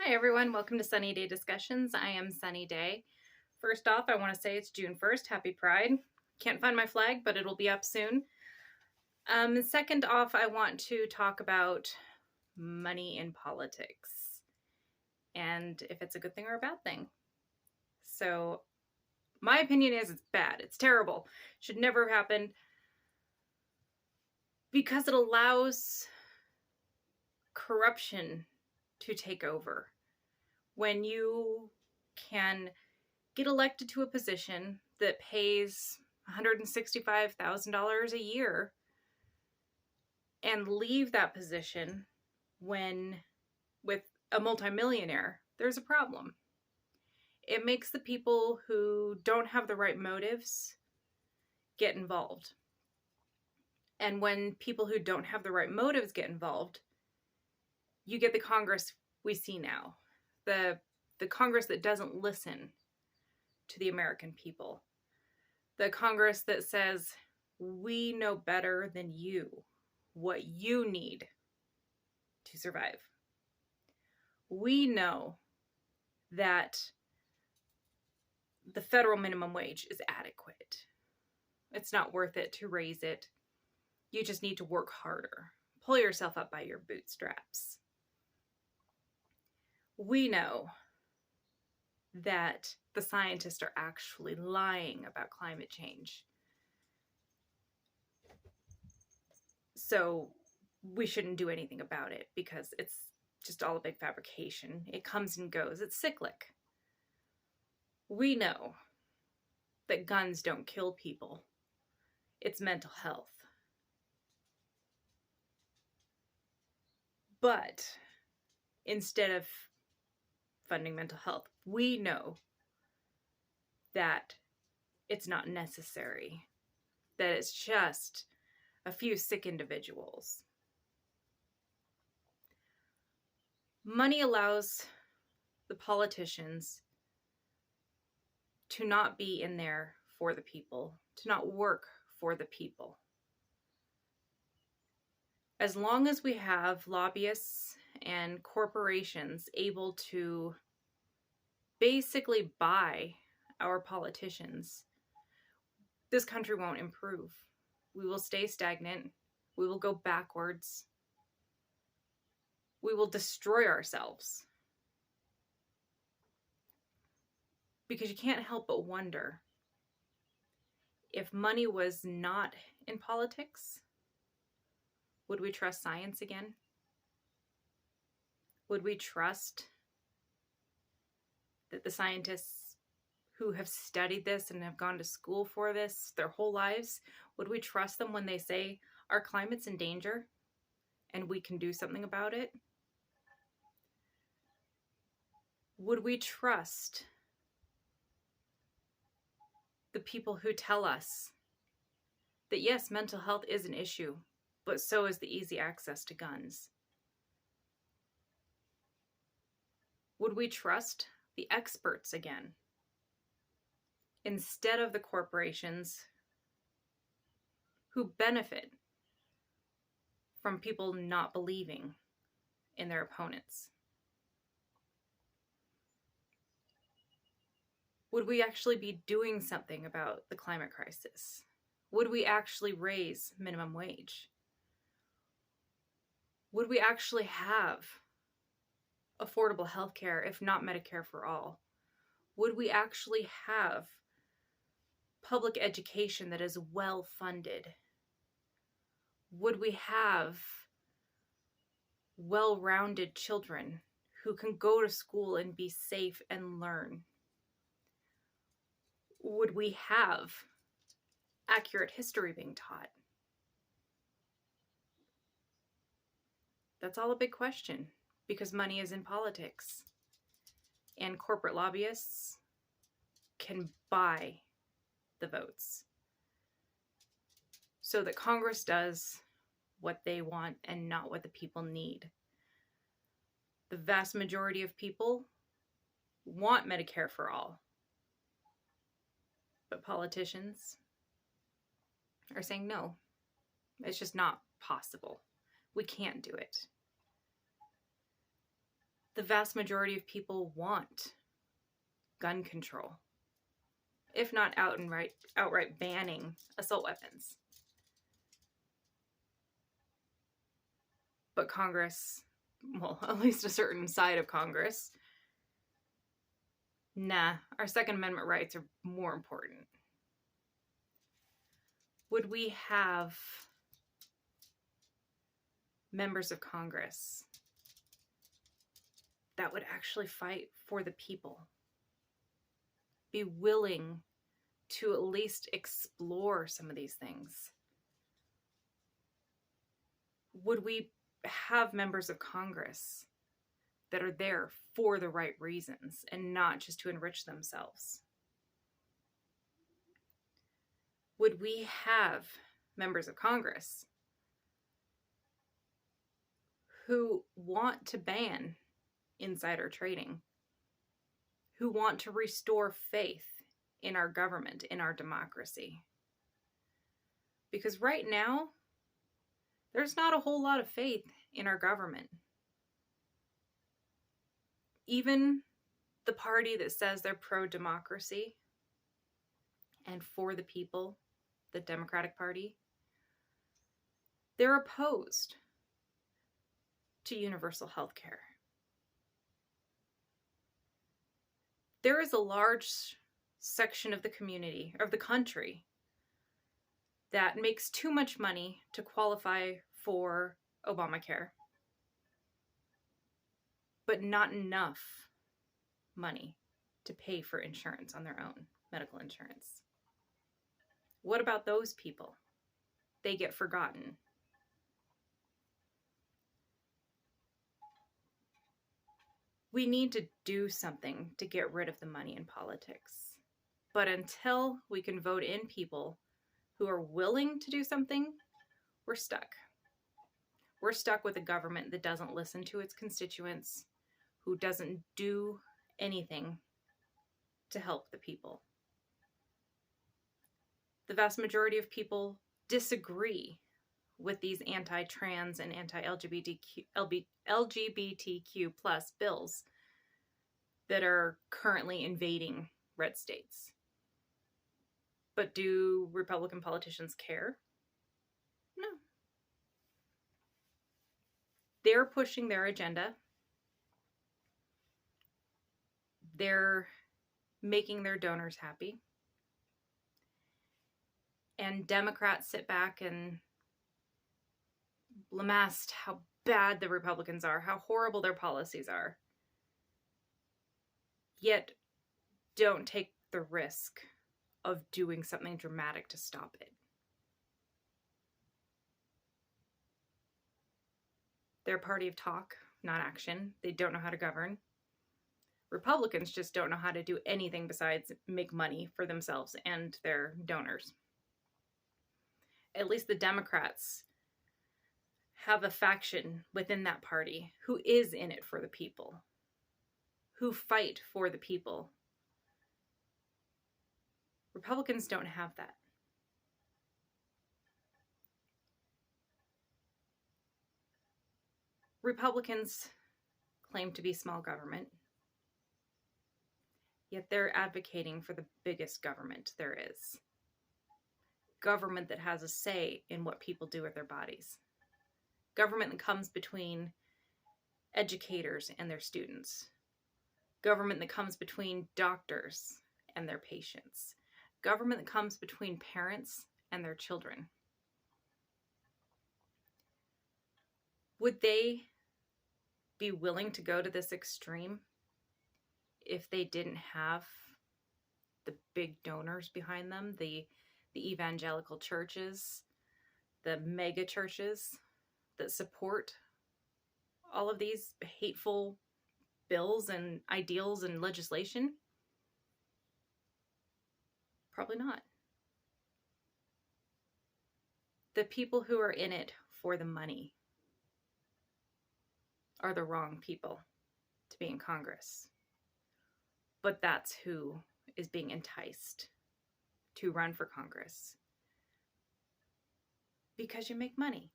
Hi everyone, welcome to Sunny Day Discussions. I am Sunny Day. First off, I want to say it's June 1st. Happy Pride. Can't find my flag, but it'll be up soon. Second off, I want to talk about money in politics and if it's a good thing or a bad thing. So, my opinion is it's bad. It's terrible. Should never have happened because it allows corruption to take over. When you can get elected to a position that pays $165,000 a year and leave that position when with a multimillionaire, there's a problem. It makes the people who don't have the right motives get involved. And when people who don't have the right motives get involved, you get the Congress we see now. The Congress that doesn't listen to the American people. The Congress that says, we know better than you what you need to survive. We know that the federal minimum wage is adequate. It's not worth it to raise it. You just need to work harder. Pull yourself up by your bootstraps. We know that the scientists are actually lying about climate change. So we shouldn't do anything about it because it's just all a big fabrication. It comes and goes. It's cyclic. We know that guns don't kill people. It's mental health. But instead of funding mental health, we know that it's not necessary, that it's just a few sick individuals. Money allows the politicians to not be in there for the people, to not work for the people. As long as we have lobbyists and corporations able to basically buy our politicians, this country won't improve. We will stay stagnant. We will go backwards. We will destroy ourselves. Because you can't help but wonder, if money was not in politics, would we trust science again? Would we trust that the scientists who have studied this and have gone to school for this their whole lives, would we trust them when they say our climate's in danger and we can do something about it? Would we trust the people who tell us that yes, mental health is an issue, but so is the easy access to guns? Would we trust the experts again, instead of the corporations who benefit from people not believing in their opponents? Would we actually be doing something about the climate crisis? Would we actually raise minimum wage? Would we actually have affordable health care, if not Medicare for all? Would we actually have public education that is well funded? Would we have well-rounded children who can go to school and be safe and learn? Would we have accurate history being taught? That's all a big question, because money is in politics. And corporate lobbyists can buy the votes so that Congress does what they want and not what the people need. The vast majority of people want Medicare for all. But politicians are saying no, it's just not possible. We can't do it. The vast majority of people want gun control, if not outright banning assault weapons. But Congress, well, at least a certain side of Congress, nah, our Second Amendment rights are more important. Would we have members of Congress that would actually fight for the people? Be willing to at least explore some of these things? Would we have members of Congress that are there for the right reasons and not just to enrich themselves? Would we have members of Congress who want to ban insider trading, who want to restore faith in our government, in our democracy? Because right now, there's not a whole lot of faith in our government. Even the party that says they're pro-democracy and for the people, the Democratic Party, they're opposed to universal health care. There is a large section of the community, of the country, that makes too much money to qualify for Obamacare, but not enough money to pay for insurance on their own, medical insurance. What about those people? They get forgotten. We need to do something to get rid of the money in politics. But until we can vote in people who are willing to do something, we're stuck. We're stuck with a government that doesn't listen to its constituents, who doesn't do anything to help the people. The vast majority of people disagree with these anti-trans and anti-LGBTQ plus bills that are currently invading red states. But do Republican politicians care? No. They're pushing their agenda. They're making their donors happy. And Democrats sit back and lament how bad the Republicans are, how horrible their policies are, yet don't take the risk of doing something dramatic to stop it. They're a party of talk, not action. They don't know how to govern. Republicans just don't know how to do anything besides make money for themselves and their donors. At least the Democrats have a faction within that party who is in it for the people, who fight for the people. Republicans don't have that. Republicans claim to be small government, yet they're advocating for the biggest government there is. Government that has a say in what people do with their bodies. Government that comes between educators and their students. Government that comes between doctors and their patients. Government that comes between parents and their children. Would they be willing to go to this extreme if they didn't have the big donors behind them, the evangelical churches, the mega churches that support all of these hateful bills and ideals and legislation? Probably not. The people who are in it for the money are the wrong people to be in Congress. But that's who is being enticed to run for Congress. Because you make money.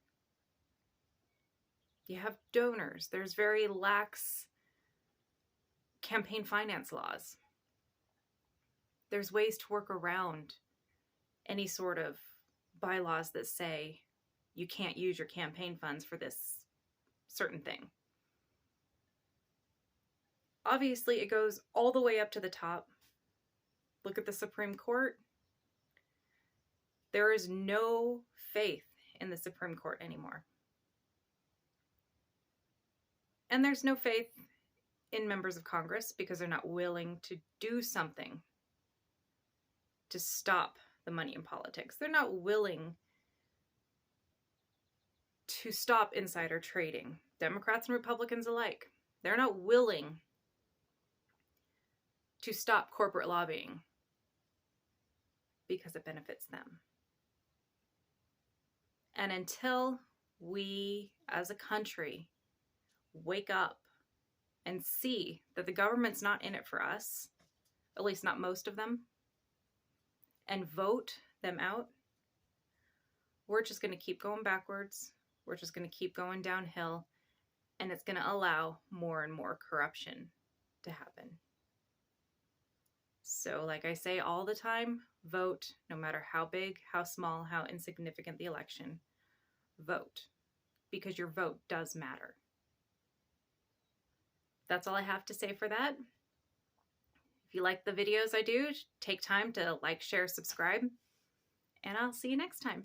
You have donors. There's very lax campaign finance laws. There's ways to work around any sort of bylaws that say you can't use your campaign funds for this certain thing. Obviously, it goes all the way up to the top. Look at the Supreme Court. There is no faith in the Supreme Court anymore. And there's no faith in members of Congress because they're not willing to do something to stop the money in politics. They're not willing to stop insider trading. Democrats and Republicans alike. They're not willing to stop corporate lobbying because it benefits them. And until we as a country wake up and see that the government's not in it for us, at least not most of them, and vote them out, we're just going to keep going backwards. We're just going to keep going downhill, and it's going to allow more and more corruption to happen. So, like I say all the time, vote, no matter how big, how small, how insignificant the election. Vote, because your vote does matter. That's all I have to say for that. If you like the videos I do, take time to like, share, subscribe, and I'll see you next time.